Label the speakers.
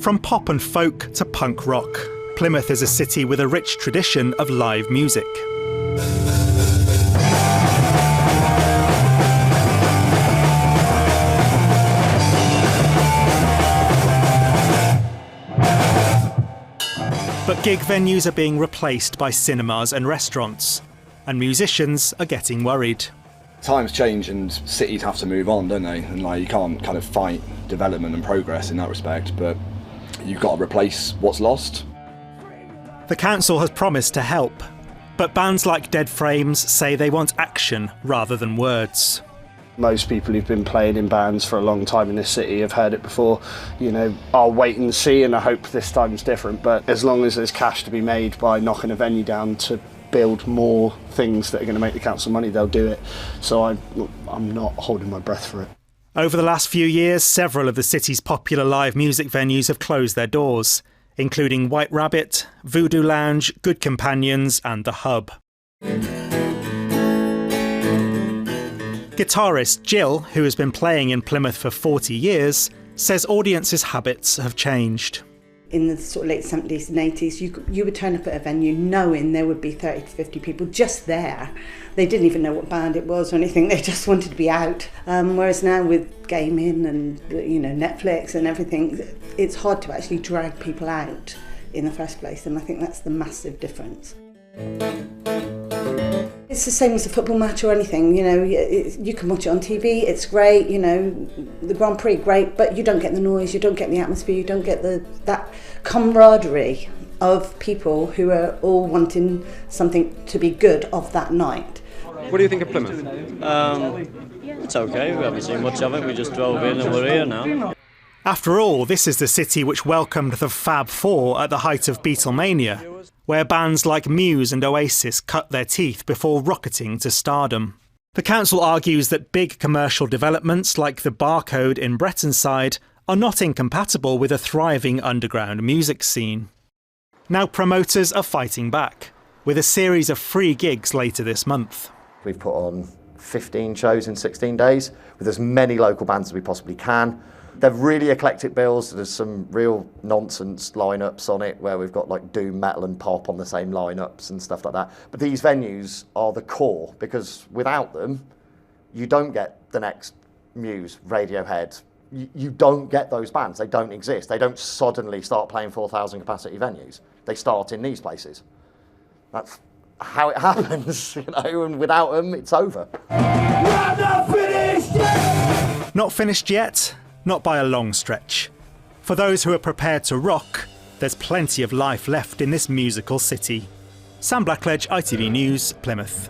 Speaker 1: From pop and folk to punk rock, Plymouth is a city with a rich tradition of live music. But gig venues are being replaced by cinemas and restaurants, and musicians are getting worried.
Speaker 2: Times change and cities have to move on, don't they? And you can't kind of fight development and progress in that respect, but you've got to replace what's lost.
Speaker 1: The council has promised to help, but bands like Dead Frames say they want action rather than words.
Speaker 3: Most people who've been playing in bands for a long time in this city have heard it before. I'll wait and see, and I hope this time's different, but as long as there's cash to be made by knocking a venue down to build more things that are going to make the council money, they'll do it. So I'm not holding my breath for it.
Speaker 1: Over the last few years, several of the city's popular live music venues have closed their doors, including White Rabbit, Voodoo Lounge, Good Companions and The Hub. Guitarist Jill, who has been playing in Plymouth for 40 years, says audiences' habits have changed.
Speaker 4: In the sort of late 70s and 80s, you would turn up at a venue knowing there would be 30 to 50 people just there. They didn't even know what band it was or anything, they just wanted to be out. Whereas now with gaming and Netflix and everything, it's hard to actually drag people out in the first place, and I think that's the massive difference. It's the same as a football match or anything, you can watch it on TV, it's great, the Grand Prix, great, but you don't get the noise, you don't get the atmosphere, you don't get that camaraderie of people who are all wanting something to be good of that night.
Speaker 5: What do you think of Plymouth?
Speaker 6: It's okay, we haven't seen much of it, we just drove in and we're here now.
Speaker 1: After all, this is the city which welcomed the Fab Four at the height of Beatlemania, where bands like Muse and Oasis cut their teeth before rocketing to stardom. The council argues that big commercial developments like the Barcode in Brettonside are not incompatible with a thriving underground music scene. Now promoters are fighting back, with a series of free gigs later this month.
Speaker 7: We've put on 15 shows in 16 days with as many local bands as we possibly can. They're really eclectic bills. There's some real nonsense lineups on it where we've got like doom, metal and pop on the same lineups and stuff like that. But these venues are the core, because without them, you don't get the next Muse, Radiohead. You don't get those bands. They don't exist. They don't suddenly start playing 4,000 capacity venues. They start in these places. That's how it happens, and without them, it's over.
Speaker 1: Not finished yet! Not finished yet? Not by a long stretch. For those who are prepared to rock, there's plenty of life left in this musical city. Sam Blackledge, ITV News, Plymouth.